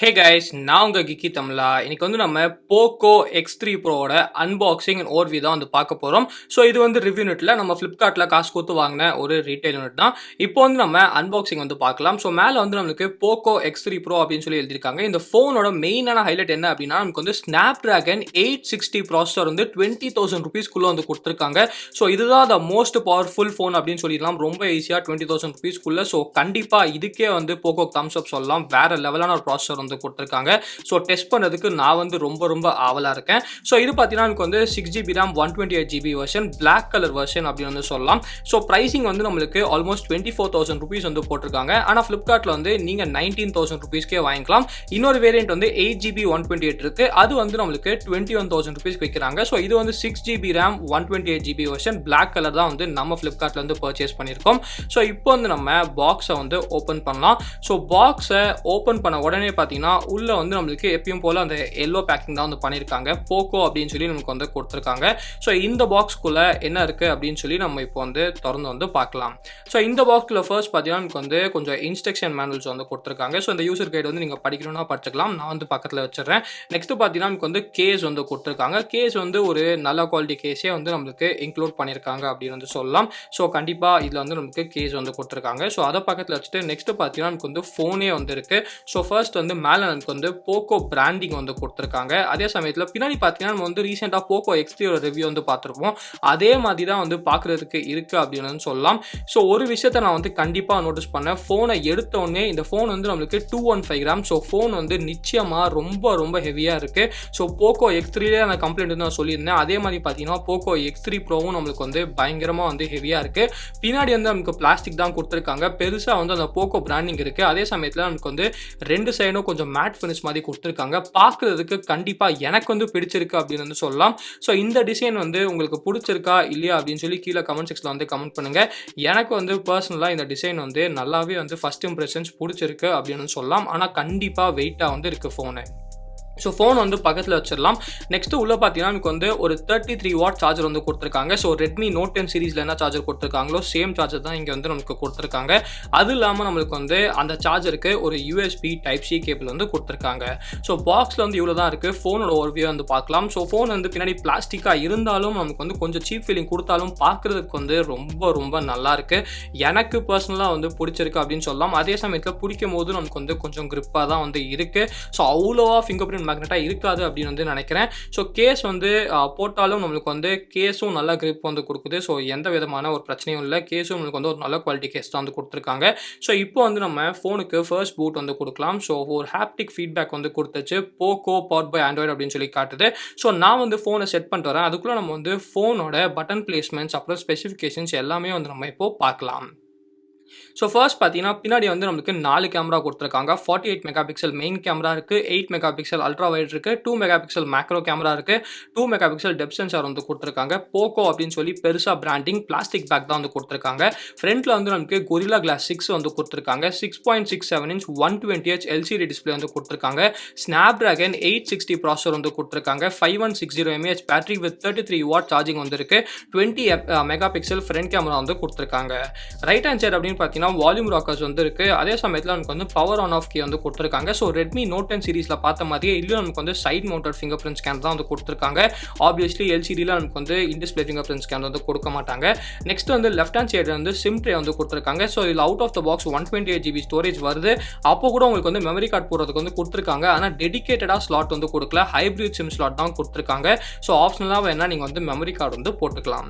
Hey guys, நான் உங்கள் Geekytamizha. இன்னைக்கு நம்ம Poco X3 Proவோட அன்பாக்சிங் அண்ட் ஓவர்வியூ தான் பார்க்க போகிறோம். ஸோ இது ரிவ்யூ யூனிட்டில் நம்ம ஃப்ளிப்கார்ட்டில் காசு கொடுத்து வாங்கின ஒரு ரீட்டைல் யூனிட் தான். இப்போ நம்ம அன்பாக்சிங் பார்க்கலாம். ஸோ மேலே நம்மளுக்கு Poco X3 Pro அப்படின்னு சொல்லி எழுதியிருக்காங்க. இந்த ஃபோனோட மெயினான ஹைலைட் என்ன அப்படின்னா, நமக்கு Snapdragon 860 ப்ராசஸர் 20,000 rupeesக்குள்ளே கொடுத்துருக்காங்க. ஸோ இதுதான் த மோஸ்ட் பவர்ஃபுல் ஃபோன் அப்படின்னு சொல்லிடலாம். ரொம்ப ஈஸியாக 20,000 rupeesக்குள்ளே. ஸோ கண்டிப்பாக இதுக்கே Poco தம்ஸ் அப் சொல்லலாம். வேற லெவலான ஒரு ப்ராசஸர் கொடுத்திருக்காங்க. சோ டெஸ்ட் பண்ணதுக்கு நான் ரொம்ப ஆவலா இருக்கேன். சோ இது பாத்தீங்கன்னா நமக்கு 6GB RAM 128GB version Black colour version அப்படி சொல்லலாம். சோ பிரைசிங் நமக்கு ஆல்மோஸ்ட் 24,000 rupees போட்டிருக்காங்க. ஆனா Flipkartல நீங்க 19,000 rupeesக்கே வாங்கிக்கலாம். இன்னொரு வேரியன்ட் 8GB 128 இருக்கு. அது நம்மளுக்கு 21,000 rupees விக்கிறாங்க. சோ இது 6GB RAM 128GB version Black colour தான் நம்ம Flipkartல பர்ச்சேஸ் பண்ணிருக்கோம். சோ இப்போ நம்ம பாக்ஸை ஓபன் பண்ணலாம். சோ பாக்ஸை ஓபன் பண்ண உடனே பாத்தீங்கன்னா உள்ள நம்மளுக்கு எப்பயும் போல அந்த எல்லோ பேக்கிங் தான் பண்ணிருக்காங்க. போக்கோ அப்படின்னு சொல்லி நமக்கு கொடுத்திருக்காங்க. ஸோ இந்த பாக்ஸ்க்குள்ள என்ன இருக்கு அப்படின்னு சொல்லி நம்ம இப்போ திறந்து பார்க்கலாம். ஸோ இந்த பாக்ஸ்ல ஃபர்ஸ்ட் பார்த்தீங்கன்னா நமக்கு கொஞ்சம் இன்ஸ்ட்ரக்ஷன் மேனுவல்ஸ் கொடுத்திருக்காங்க. ஸோ இந்த யூசர் கைடு நீங்க படிக்கணும்னா படிச்சுக்கலாம். நான் பக்கத்தில் வச்சிடறேன். நெக்ஸ்ட் பார்த்தீங்கன்னா நமக்கு கேஸ் கொடுத்திருக்காங்க. கேஸ் ஒரு நல்ல குவாலிட்டி கேஸே நம்மளுக்கு இன்க்ளூட் பண்ணியிருக்காங்க அப்படின்னு சொல்லலாம். ஸோ கண்டிப்பா இதுல நமக்கு கேஸ் கொடுத்திருக்காங்க. ஸோ அதை பக்கத்தில் வச்சுட்டு நெக்ஸ்ட் பார்த்தீங்கன்னா நமக்கு ஃபோனே இருக்கு. ஸோ ஃபர்ஸ்ட் மேலே நமக்கு போக்கோ பிராண்டிங் கொடுத்திருக்காங்க. அதே சமயத்தில் பின்னாடி பார்த்தீங்கன்னா நம்ம ரீசெண்டாக போக்கோ X3 ரிவ்யூ பார்த்துருப்போம். அதே மாதிரி தான் பார்க்கறதுக்கு இருக்கு அப்படின்னு சொல்லலாம். ஸோ ஒரு விஷயத்தை நான் கண்டிப்பாக நோட்டீஸ் பண்ணேன். ஃபோனை எடுத்த உடனே இந்த ஃபோன் நம்மளுக்கு 215 கிராம். ஸோ ஃபோன் நிச்சயமாக ரொம்ப ஹெவியாக இருக்கு. ஸோ போக்கோ X3லே அந்த கம்ப்ளைண்ட் நான் சொல்லியிருந்தேன். அதே மாதிரி பார்த்தீங்கன்னா போக்கோ X3 ப்ரோவும் நம்மளுக்கு பயங்கரமாக ஹெவியாக இருக்கு. பின்னாடி நமக்கு பிளாஸ்டிக் தான் கொடுத்துருக்காங்க. பெருசாக அந்த போக்கோ பிராண்டிங் இருக்கு. அதே சமயத்தில் நமக்கு ரெண்டு சைடும் கொஞ்சம் மேட் ஃபினிஷ் மாதிரி கொடுத்துருக்காங்க. பார்க்குறதுக்கு கண்டிப்பாக எனக்கு பிடிச்சிருக்கு அப்படின்னு சொல்லலாம். ஸோ இந்த டிசைன் உங்களுக்கு பிடிச்சிருக்கா இல்லையா அப்படின்னு சொல்லி கீழே கமெண்ட் செக்ஷனில் கமெண்ட் பண்ணுங்க. எனக்கு பர்சனலாக இந்த டிசைன் நல்லாவே ஃபர்ஸ்ட் இம்ப்ரெஷன்ஸ் பிடிச்சிருக்கு அப்படின்னு சொல்லலாம். ஆனால் கண்டிப்பாக வெயிட்டாக இருக்கு ஃபோனு. ஸோ ஃபோன் பக்கத்தில் வச்சிடலாம். நெக்ஸ்ட் உள்ள பார்த்தீங்கன்னா நமக்கு ஒரு 33 வாட் சார்ஜர் கொடுத்துருக்காங்க. ஸோ ரெட்மி நோட் 10 சீரீஸில் என்ன சார்ஜர் கொடுத்துருக்காங்களோ சேம் சார்ஜர் தான் இங்கே நமக்கு கொடுத்துருக்காங்க. அது இல்லாமல் நம்மளுக்கு அந்த சார்ஜருக்கு ஒரு USB Type-C கேபிள் கொடுத்துருக்காங்க. ஸோ பாக்ஸில் இவ்வளோ தான் இருக்குது. ஃபோனோட ஓவர்வியூ பார்க்கலாம். ஸோ ஃபோன் பின்னாடி பிளாஸ்டிக்காக இருந்தாலும் நமக்கு கொஞ்சம் சீப் ஃபீலிங் கொடுத்தாலும் பார்க்குறதுக்கு ரொம்ப நல்லா இருக்குது. எனக்கு பர்சனலாக பிடிச்சிருக்கு அப்படின்னு சொல்லலாம். அதே சமயத்தில் பிடிக்கும் போது நமக்கு கொஞ்சம் கிரிப்பாக தான் இருக்குது. ஸோ அவ்வளோவா ஃபிங்கர் பிரிண்ட் மேக்னெட்டா இருக்காது அப்படின்னு நினைக்கிறேன். ஸோ கேஸ் போட்டாலும் நம்மளுக்கு கேஸும் நல்ல கிரிப் கொடுக்குது. ஸோ எந்த விதமான ஒரு பிரச்சனையும் இல்லை. கேஸும் நம்மளுக்கு ஒரு நல்ல குவாலிட்டி கேஸ் தான் கொடுத்துருக்காங்க. ஸோ இப்போ நம்ம ஃபோனுக்கு ஃபர்ஸ்ட் பூட் கொடுக்கலாம். ஸோ ஒரு ஹாப்டிக் ஃபீட்பேக் கொடுத்துச்சு. போக்கோ பவர்ட் பை ஆண்ட்ராய்டு அப்படின்னு சொல்லி காட்டுது. ஸோ நான் ஃபோனை செட் பண்ணிட்டு வரேன். அதுக்குள்ளே நம்ம ஃபோனோட பட்டன் பிளேஸ்மெண்ட்ஸ் அப்புறம் ஸ்பெசிஃபிகேஷன்ஸ் எல்லாமே நம்ம இப்போ பார்க்கலாம். ஸோ ஃபர்ஸ்ட் பார்த்தீங்கன்னா பின்னாடி நம்மளுக்கு 4 கேமரா கொடுத்துருக்காங்க. 48 மெகா பிக்சல் மெயின் கேமரா இருக்குது, 8 மெகா பிக்சல் அல்ட்ரா வைட் இருக்குது, 2 மெகா பிக்சல் மேக்ரோ கேமரா இருக்குது, 2 மெகா பிக்சல் டெப்த் சென்சார் கொடுத்துருக்காங்க. போக்கோ அப்படின்னு சொல்லி பெருசாக பிராண்டிங் பிளாஸ்டிக் பேக் தான் கொடுத்துருக்காங்க. ஃப்ரண்ட்டில் நமக்கு கொரில்லா கிளாஸ் 6 கொடுத்துருக்காங்க. 6.67 inch 120Hz LCD டிஸ்பிளே கொடுத்துருக்காங்க. ஸ்னாப்டிராகன் 860 ப்ராசஸர் கொடுத்துருக்காங்க. 5160 mAh battery with 33 watt charging இருக்கு. 20 மெகா பிக்சல் ஃப்ரண்ட் கேமரா கொடுத்துருக்காங்க. ரைட் ஹேண்ட் சைடு அப்படின்னு பார்த்தீங்கன்னா வால்யூம் ராக்கர்ஸ் இருக்கு. அதே சமயத்தில் நமக்கு பவர் ஆன் ஆஃப் கீ கொடுத்துருக்காங்க. ஸோ ரெட்மி நோட் 10 சீரீஸில் பார்த்த மாதிரியே இல்லை நமக்கு side mounted fingerprint scan தான் கொடுத்துருக்காங்க. ஆப்வியஸ்லி எல்சிடியில் நமக்கு இன்டிஸ்பிளே ஃபிங்கர் பிரிண்ட் ஸ்கேன் கொடுக்க மாட்டாங்க. Next left hand side SIM tray கொடுத்துருக்காங்க. ஸோ இதில் out of the box 128GB storage வருது. அப்போ கூட உங்களுக்கு மெமரி கார்டு போடுறதுக்கு கொடுத்துருக்காங்க. ஆனால் டெடிகேட்டடாக ஸ்லாட் கொடுக்கல. ஹைப்ரிட் சிம் ஸ்லாட் தான் கொடுத்துருக்காங்க. ஸோ ஆப்ஷனலாக வேணா நீங்கள் மெமரி கார்டு போட்டுக்கலாம்.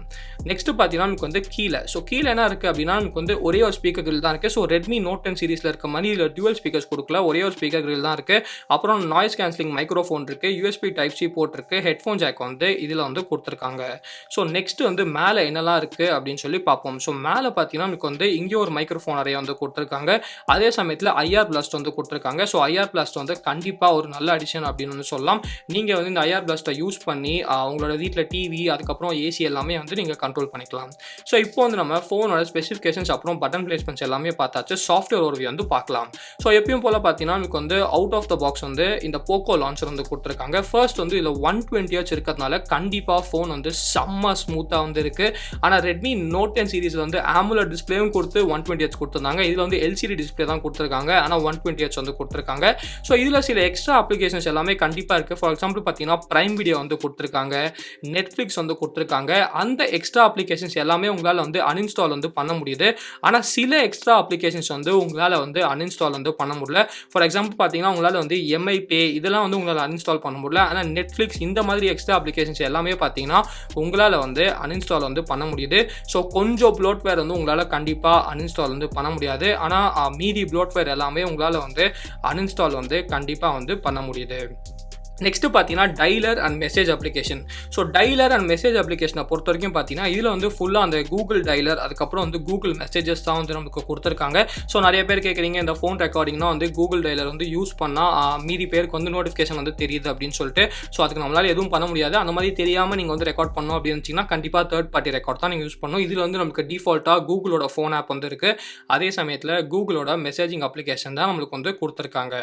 நெக்ஸ்ட் பார்த்தீங்கன்னா நமக்கு கீழே என்ன இருக்கு அப்படின்னா நமக்கு ஒரே ஒரு ஸ்பீக்கர் கிரில் தான் இருக்கு. ஸோ ரெட்மி நோட் 10 சீரீஸ்ல இருக்க மாதிரி இதில் டியூவல் ஸ்பீக்கர்ஸ் கொடுக்கல. ஒரே ஒரு ஸ்பீக்கர் கிரில் தான் இருக்கு. அப்புறம் நாய்ஸ் கேன்சலிங் மைக்ரோஃபோன் இருக்கு. USB Type-C போர்ட் இருக்கு. ஹெட்ஃபோன் ஜாக் இதில் கொடுத்துருக்காங்க. ஸோ நெக்ஸ்ட் மேலே என்னெல்லாம் இருக்கு அப்படின்னு சொல்லி பார்ப்போம். ஸோ மேலே பார்த்தீங்கன்னா நமக்கு இங்கே ஒரு மைக்ரோஃபோன் அரே கொடுத்துருக்காங்க. அதே சமயத்தில் IR பிளாஸ்ட் கொடுத்துருக்காங்க. ஸோ IR பிளாஸ்ட் கண்டிப்பாக ஒரு நல்ல அடிஷன் அப்படின்னு சொல்லலாம். நீங்கள் இந்த IR பிளாஸ்ட்டை யூஸ் பண்ணி உங்களோட வீட்டில் டிவி அதுக்கப்புறம் ஏசி எல்லாமே நீங்கள் கண்ட்ரோல் பண்ணிக்கலாம். ஸோ இப்போ நம்ம ஃபோனோட ஸ்பெசிஃபிகேஷன்ஸ் அப்புறம் பட்டன் ரிப்ளேஸ்மெண்ட்ஸ் எல்லாமே பார்த்தாச்சு. சாஃப்ட்வேர் ஓவர்வியூ வந்து பார்க்கலாம். ஸோ எப்பயும் போல பார்த்தீங்கன்னா நமக்கு வந்து அவுட் ஆஃப் த பாக்ஸ் வந்து இந்த போக்கோ லான்ச்சர் வந்து கொடுத்துருக்காங்க. ஃபர்ஸ்ட் வந்து இதில் 120 ஹெர்ட்ஸ் இருக்கிறதுனால கண்டிப்பாக ஃபோன் வந்து செம்ம ஸ்மூத்தாக வந்து இருக்கு. ஆனால் ரெட்மி நோட் 10 சீரிஸில் வந்து ஆமுலட் டிஸ்பிளேயும் கொடுத்து 120 ஹெர்ட்ஸ் கொடுத்துருந்தாங்க. இதில் வந்து எல்சிடி டிஸ்பிளே தான் கொடுத்துருக்காங்க, ஆனால் 120 ஹெர்ட்ஸ் வந்து கொடுத்துருக்காங்க. ஸோ இதில் சில எக்ஸ்ட்ரா அப்ளிகேஷன்ஸ் எல்லாமே கண்டிப்பாக இருக்குது. ஃபார் எக்ஸாம்பிள் பார்த்தீங்கன்னா பிரைம் வீடியோ வந்து கொடுத்துருக்காங்க, நெட்ஃப்ளிக்ஸ் வந்து கொடுத்துருக்காங்க. அந்த எக்ஸ்ட்ரா அப்ளிகேஷன்ஸ் எல்லாமே உங்களால் வந்து அன்இன்ஸ்டால் வந்து பண்ண முடியுது. ஆனால் சில எக்ஸ்ட்ரா அப்ளிகேஷன்ஸ் வந்து உங்களால் வந்து அன்இன்ஸ்டால் வந்து பண்ண முடியல. ஃபார் எக்ஸாம்பிள் பார்த்தீங்கன்னா உங்களால் வந்து எம்ஐ பே இதெல்லாம் வந்து உங்களால் அன்இன்ஸ்டால் பண்ண முடியல. ஆனால் நெட்ஃப்ளிக்ஸ் இந்த மாதிரி எக்ஸ்ட்ரா அப்ளிகேஷன்ஸ் எல்லாமே பார்த்தீங்கன்னா உங்களால் வந்து அன்இன்ஸ்டால் வந்து பண்ண முடியுது. ஸோ கொஞ்சம் ப்ளோட்வேர் வந்து உங்களால் கண்டிப்பாக அன்இன்ஸ்டால் வந்து பண்ண முடியாது. ஆனால் மீதி ப்ளோட்வேர் எல்லாமே உங்களால் வந்து அன்இன்ஸ்டால் வந்து கண்டிப்பாக வந்து பண்ண முடியுது. நெக்ஸ்ட் பார்த்தீங்கன்னா dialer and message application. So dialer and message அப்ளிகேஷனை பொறுத்த வரைக்கும் பார்த்தீங்கன்னா இதில் வந்து ஃபுல்லாக அந்த கூகுள் டைலர் அதுக்கப்புறம் வந்து கூகுள் மெசேஜஸ் தான் வந்து நமக்கு கொடுத்துருக்காங்க. ஸோ நிறைய பேர் கேட்குறீங்க இந்த ஃபோன் ரெக்கார்டிங்னா வந்து கூகுள் டைலர் வந்து யூஸ் பண்ணால் மீதி பேருக்கு வந்து நோட்டிஃபிகேஷன் வந்து தெரியுது அப்படின்னு சொல்லிட்டு. ஸோ அதுக்கு நம்மளால் எதுவும் பண்ண முடியாது. அந்த மாதிரி தெரியாமல் நீங்கள் வந்து ரெக்கார்ட் பண்ணணும் அப்படின்னு இருந்துச்சிங்கன்னா கண்டிப்பாக தேர்ட் பார்ட்டி ரெக்கார்ட் தான் நீங்கள் யூஸ் பண்ணணும். இதில் வந்து நமக்கு டிஃபால்ட்டாக கூகுளோட ஃபோன் ஆப் வந்து இருக்குது. அதே சமயத்தில் கூகுளோட மெசேஜிங் அப்ளிகேஷன் தான் நம்மளுக்கு வந்து கொடுத்துருக்காங்க.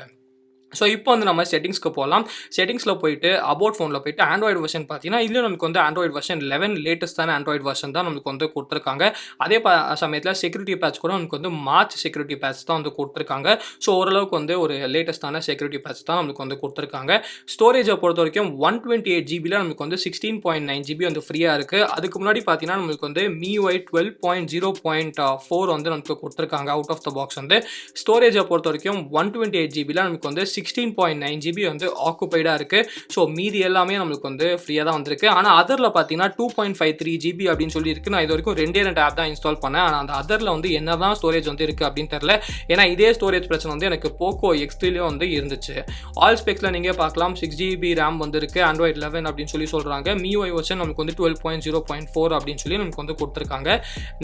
ஸோ இப்போ வந்து நம்ம செட்டிங்ஸ்க்கு போகலாம். செட்டிங்ஸில் போயிட்டு அபவுட் ஃபோனில் போயிட்டு ஆண்ட்ராய்டு வெர்ஷன் பார்த்தீங்கன்னா இதில் நமக்கு வந்து ஆண்ட்ராய்டு வெர்ஷன் 11 லேட்டஸ்ட்டான ஆண்ட்ராய்டு வெர்ஷன் தான் நமக்கு வந்து கொடுத்துருக்காங்க. அதே சமயத்தில் செக்யூரிட்டி பேட்ச் கூட நமக்கு வந்து மார்ச் செக்யூரிட்டி பேட்ச் தான் வந்து கொடுத்துருக்காங்க. ஸோ ஓரளவுக்கு வந்து ஒரு லேட்டஸ்ட்டான செக்யூரிட்டி பேட்ச் தான் நமக்கு வந்து கொடுத்துருக்காங்க. ஸ்டோரேஜை பொறுத்த வரைக்கும் 128 ஜிபியில் நமக்கு வந்து 16.9 ஜிபி வந்து ஃப்ரீயாக இருக்குது. அதுக்கு முன்னாடி பார்த்தீங்கன்னா நமக்கு வந்து MIUI 12.0.4 வந்து நமக்கு கொடுத்துருக்காங்க அவுட் ஆஃப் த பாக்ஸ் வந்து. ஸ்டோரேஜை பொறுத்த வரைக்கும் 128 ஜிபியில் நமக்கு வந்து 16.9 ஜிபி வந்து ஆக்குபைடாக இருக்குது. ஸோ மீதி எல்லாமே நம்மளுக்கு வந்து ஃப்ரீயாக தான் வந்திருக்கு. ஆனால் அதரில் பார்த்தீங்கன்னா 2.53 ஜிபி அப்படின்னு சொல்லி இருக்குது. நான் இது வரைக்கும் 2 ஆப் தான் இன்ஸ்டால் பண்ணேன். ஆனால் அந்த அதரில் வந்து என்ன தான் ஸ்டோரேஜ் வந்து இருக்குது அப்படின்னு தெரியல. ஏன்னா இதே ஸ்டோரேஜ் பிரச்சனை வந்து எனக்கு போக்கோ X3லேயும் வந்து இருந்துச்சு. ஆல் ஸ்பெக்ஸில் நீங்கள் பார்க்கலாம் 6 ஜிபி ரேம் வந்து இருக்குது, ஆண்ட்ராய்டு 11 அப்படின்னு சொல்லி சொல்கிறாங்க. MIUI வெர்ஷன் நமக்கு வந்து 12.0.4 அப்படின்னு சொல்லி நமக்கு வந்து கொடுத்துருக்காங்க.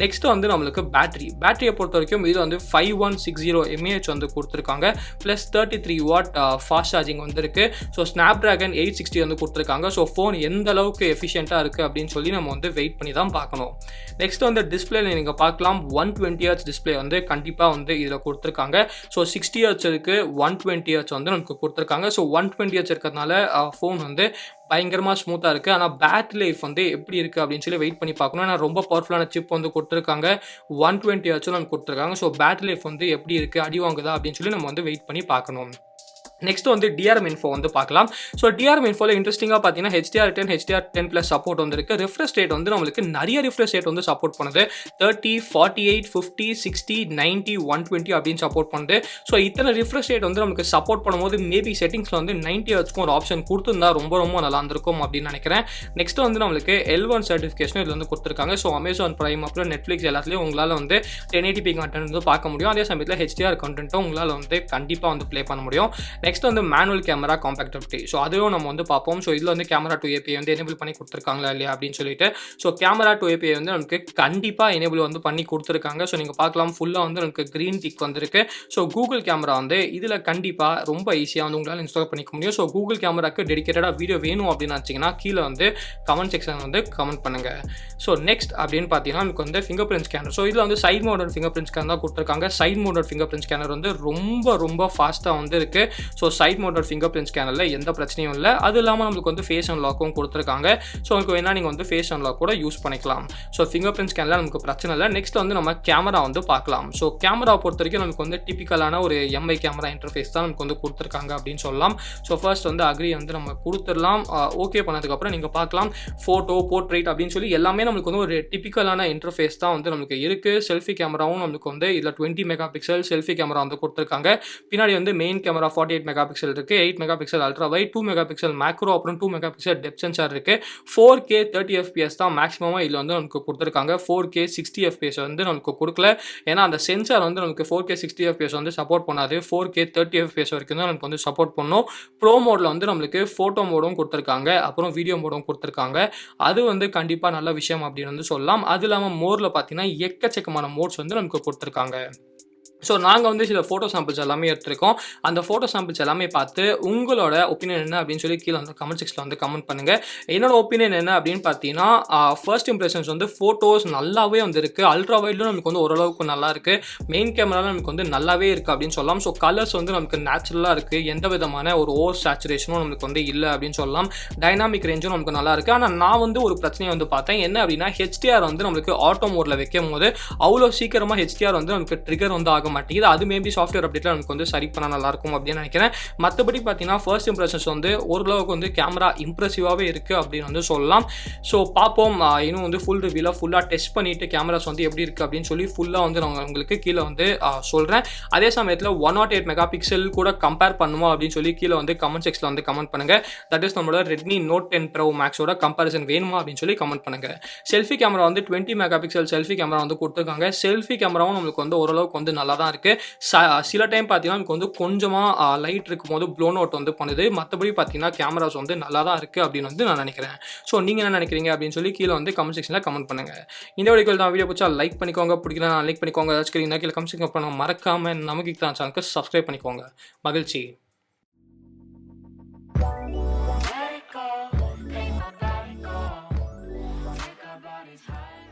நெக்ஸ்ட் வந்து நம்மளுக்கு பேட்டரியை பொறுத்த வரைக்கும் இது வந்து 5160 mAh வந்து கொடுத்துருக்காங்க. ப்ளஸ் 33 வாட் ஃபாஸ்ட் சார்ஜிங் வந்துருக்கு. ஸோ ஸ்னாப்ட்ராகன் 860 வந்து கொடுத்துருக்காங்க. ஸோ ஃபோன் எந்த அளவுக்கு எஃபிஷியண்ட்டாக இருக்குது அப்படின்னு சொல்லி நம்ம வந்து வெயிட் பண்ணி தான் பார்க்கணும். நெக்ஸ்ட் வந்து டிஸ்பிளேல நீங்கள் பார்க்கலாம் 120 ஹெர்ட்ஸ் டிஸ்பிளே வந்து கண்டிப்பாக வந்து இதில் கொடுத்துருக்காங்க. ஸோ 60 ஹெர்ட்ஸ் இருக்குது, 120 ஹெர்ட்ஸ் வந்து நமக்கு கொடுத்துருக்காங்க. ஸோ 120 ஹெர்ட்ஸ் இருக்கிறதுனால ஃபோன் வந்து பயங்கரமாக ஸ்மூத்தாக இருக்குது. ஆனால் பேட்டரி லைஃப் வந்து எப்படி இருக்குது அப்படின்னு சொல்லி வெயிட் பண்ணி பார்க்கணும். ஏன்னா ரொம்ப பவர்ஃபுல்லான சிப் வந்து கொடுத்துருக்காங்க, 120 ஹெர்ட்ஸும் நமக்கு கொடுத்துருக்காங்க. ஸோ பேட்டரி லைஃப் வந்து எப்படி இருக்குது, அடி வாங்குதா அப்படின்னு சொல்லி நம்ம வந்து வெயிட் பண்ணி பார்க்கணும். நெக்ஸ்ட் வந்து DRM இன்ஃபோ வந்து பார்க்கலாம். ஸோ DRM இன்ஃபோவில் இன்ட்ரெஸ்டிங்காக பார்த்தீங்கன்னா HDR10 HDR10+ சப்போர்ட் வந்துருக்கு. ரிஃப்ரெஷ் ரேட் வந்து நம்மளுக்கு நிறைய ரிஃப்ரெஷ் ரேட் வந்து சப்போர்ட் பண்ணுது. 30, 48, 50, 60, 90, 120 அப்படின்னு சப்போர்ட் பண்ணுது. ஸோ இத்தனை ரிஃப்ரெஷ் ரேட் வந்து நமக்கு சப்போர்ட் பண்ணும்போது மேபி செட்டிங்ஸில் வந்து 90 ஹெர்ட்ஸ்க்கும் ஒரு ஆப்ஷன் கொடுத்துருந்தா ரொம்ப ரொம்ப நல்லா இருந்திருக்கும் அப்படின்னு நினைக்கிறேன். நெக்ஸ்ட் வந்து நம்மளுக்கு L1 சர்டிஃபிகேஷன் இதில் வந்து கொடுத்துருக்காங்க. ஸோ அமேசான் பிரைம் அப்புறம் நெட்ஃப்ளிக்ஸ் எல்லாத்துலேயும் உங்களால் வந்து 1080p கண்டென்ட் வந்து பார்க்க முடியும். அதே சமயத்தில் HDR கண்டென்ட்டும் உங்களால் வந்து கண்டிப்பாக வந்து ப்ளே பண்ண முடியும். நெக்ஸ்ட் வந்து மேனுவல் கேமரா காம்பேக்டிவிட்டி. ஸோ அதுவும் நம்ம வந்து பார்ப்போம். ஸோ இதில் வந்து கேமரா டு API வந்து எனேபிள் பண்ணி கொடுத்துருக்காங்களா இல்லையா அப்படின்னு சொல்லிட்டு. ஸோ கேமரா டு API வந்து நமக்கு கண்டிப்பாக எனேபிள் வந்து பண்ணி கொடுத்துருக்காங்க. ஸோ நீங்கள் பார்க்கலாம் ஃபுல்லாக வந்து நமக்கு க்ரீன் டிக் வந்திருக்கு. ஸோ கூகுள் கேமரா வந்து இதில் கண்டிப்பாக ரொம்ப ஈஸியாக வந்து உங்களால் இன்ஸ்டால் பண்ணிக்க முடியும். ஸோ கூகுள் கேமராக்கு டெடிகேட்டடாக வீடியோ வேணும் அப்படின்னு நினச்சிங்கன்னா கீழே வந்து கமெண்ட் செக்ஷன் வந்து கமெண்ட் பண்ணுங்கள். ஸோ நெக்ஸ்ட் அப்படின்னு பார்த்தீங்கன்னா நமக்கு வந்து ஃபிங்கர் பிரிண்ட் ஸ்கேனர். ஸோ இதில் வந்து side mounted fingerprint scanner தான் கொடுத்துருக்காங்க. Side mounted fingerprint scanner வந்து ரொம்ப ஃபாஸ்ட்டாக வந்து இருக்குது. So side mounted fingerprint ஸ்கேனரில் எந்த பிரச்சனையும் இல்லை. அது இல்லாமல் நம்மளுக்கு வந்து ஃபேஸ் அன்லாக்கும் கொடுத்துருக்காங்க. ஸோ உங்களுக்கு வேணால் நீங்கள் வந்து ஃபேஸ் அன்லாக் கூட யூஸ் பண்ணிக்கலாம். ஸோ ஃபிங்கர் பிரிண்ட் ஸ்கேனில் நமக்கு பிரச்சனை இல்லை. நெக்ஸ்ட் வந்து நம்ம கேமரா வந்து பார்க்கலாம். ஸோ கேமரா பொறுத்த வரைக்கும் நமக்கு வந்து டிப்பிக்கலான ஒரு MI கேமரா இன்டர்ஃபேஸ் தான் நமக்கு வந்து கொடுத்துருக்காங்க அப்படின்னு சொல்லலாம். ஸோ ஃபர்ஸ்ட் வந்து அக்ரி வந்து நம்ம கொடுத்துடலாம். ஓகே பண்ணதுக்கப்புறம் நீங்கள் பார்க்கலாம் ஃபோட்டோ, போர்ட்ரேட் அப்படின்னு சொல்லி எல்லாமே நம்மளுக்கு வந்து ஒரு டிப்பிக்கலான இன்டர்ஃபேஸ் தான் வந்து நமக்கு இருக்குது. செல்ஃபி கேமராவும் நமக்கு வந்து இதில் 20 மெகா பிக்சல் செல்ஃபி கேமரா வந்து கொடுத்துருக்காங்க. பின்னாடி வந்து மெயின் கேமரா 48 மெகா பிக்சல் இருக்குது, 8 mega pixel ultra wide, 2 mega pixel macro, அப்புறம் 2 மெகா பிக்சல் டெப்த் சென்சார் இருக்குது. 4K 30 FPS தான் மேக்ஸிமமாக இதில் வந்து நமக்கு கொடுத்துருக்காங்க. 4K 60 FPS வந்து நமக்கு கொடுக்கல. ஏன்னா அந்த சென்சார் வந்து நமக்கு 4K 60 FPS வந்து சப்போர்ட் பண்ணாது. 4K 30 FPS வரைக்கும் தான் நமக்கு வந்து சப்போர்ட் பண்ணும். ப்ரோ மோடில் வந்து நம்மளுக்கு ஃபோட்டோ மோடும் கொடுத்துருக்காங்க, அப்புறம் வீடியோ மோடும் கொடுத்துருக்காங்க. அது வந்து கண்டிப்பாக நல்ல விஷயம் அப்படின்னு வந்து சொல்லலாம். அது இல்லாமல் மோடில் பார்த்தீங்கன்னா எக்கச்சக்கமான மோட்ஸ் வந்து நமக்கு கொடுத்துருக்காங்க. ஸோ நாங்க வந்து சில ஃபோட்டோ சாம்பிள்ஸ் எல்லாமே எடுத்திருக்கோம். அந்த ஃபோட்டோ சாம்பிள்ஸ் எல்லாமே பார்த்து உங்களோட ஒப்பீனியன் என்ன அப்படின்னு சொல்லி கீழ வந்து கமெண்ட் செக்ஷன்ல வந்து கமெண்ட் பண்ணுங்க. என்னோட ஒப்பீனியன் என்ன அப்படின்னு பார்த்தீங்கன்னா, ஃபர்ஸ்ட் இம்ப்ரஷன்ஸ் வந்து ஃபோட்டோஸ் நல்லாவே வந்திருக்கு. அல்ட்ரா வைட்லும் நமக்கு வந்து ஓரளவுக்கு நல்லா இருக்கு. மெயின் கேமரால நமக்கு வந்து நல்லாவே இருக்கு அப்படின்னு சொல்லலாம். ஸோ கலர்ஸ் வந்து நமக்கு நேச்சுரலா இருக்கு. எந்த விதமான ஒரு ஓவர் சேச்சுரேஷனும் நமக்கு வந்து இல்ல அப்படின்னு சொல்லலாம். டைனாமிக் ரேஞ்சும் நமக்கு நல்லா இருக்கு. ஆனா நான் வந்து ஒரு பிரச்சனைய வந்து பார்த்தேன். என்ன அப்படின்னா ஹெச்டிஆர் வந்து நம்மளுக்கு ஆட்டோ மோட்ல வைக்கும்போது அவ்வளோ சீக்கிரமா ஹெச்டிஆர் வந்து நமக்கு ட்ரிகர் வந்து ஆக மாட்டேங்குது. அது மேபி சாஃப்ட்வேர் அப்டேட்ல நமக்கு வந்து சரி பண்ணா நல்லா இருக்கும் அப்படின்னு நினைக்கிறேன். மத்தபடி பார்த்தீங்கன்னா ஃபர்ஸ்ட் இம்ப்ரஷன்ஸ் வந்து ஓரளவுக்கு வந்து கேமரா இம்ப்ரெசிவாவே இருக்கு அப்படின்னு வந்து சொல்லலாம். ஸோ பார்ப்போம். இன்னும் வந்து ஃபுல் ரிவ்யூல ஃபுல்லா டெஸ்ட் பண்ணிட்டு கேமராஸ் வந்து எப்படி இருக்கு அப்படின்னு சொல்லி ஃபுல்லா வந்து நான் உங்களுக்கு கீழ வந்து சொல்றேன். அதே சமயத்துல 108 மெகா பிக்சல் கூட கம்பேர் பண்ணுமா அப்படின்னு சொல்லி கீழ வந்து கமெண்ட் செக்ஷன்ல வந்து கமெண்ட் பண்ணுங்க. தட் இஸ் நம்மளோட Redmi Note 10 Pro Maxோட கம்பேரிசன் வேணுமா அப்படின்னு சொல்லி கமெண்ட் பண்ணுங்க. செல்ஃபி கேமரா வந்து 20 மெகா பிக்சல் செல்ஃபி கேமரா வந்து கொடுத்துருக்காங்க. செல்ஃபி கேமராவும் நம்மளுக்கு வந்து ஓரளவுக்கு வந்து நல்லா தான் இருக்கு. சில டைம் பார்த்தீங்கன்னா நமக்கு வந்து கொஞ்சமா லைட் இருக்கும்போது ப்ளோன் அவுட் வந்து பண்ணுது. மத்தபடி பார்த்தீங்கன்னா கேமராஸ் வந்து நல்லா தான் இருக்கு அப்படின்னு வந்து நான் நினைக்கிறேன். ஸோ நீங்க என்ன நினைக்கிறீங்க அப்படின்னு சொல்லி கீழ வந்து கமெண்ட் செக்ஷன்ல கமெண்ட் பண்ணுங்க. இந்த வீடியோக்கு தான் வீடியோ பிடிச்சா லைக் பண்ணிக்கோங்க. பிடிக்கலனா லைக் பண்ணிக்கோங்க. ஏதாச்சும் கீழ கமெண்ட் செக்ஷன் பண்ணுங்க. மறக்காம நம்ம Geekytamizha சேனலுக்கு சப்ஸ்கிரைப் பண்ணிக்கோங்க. மகிழ்ச்சி. Let it go, make my body go. Take our bodies high.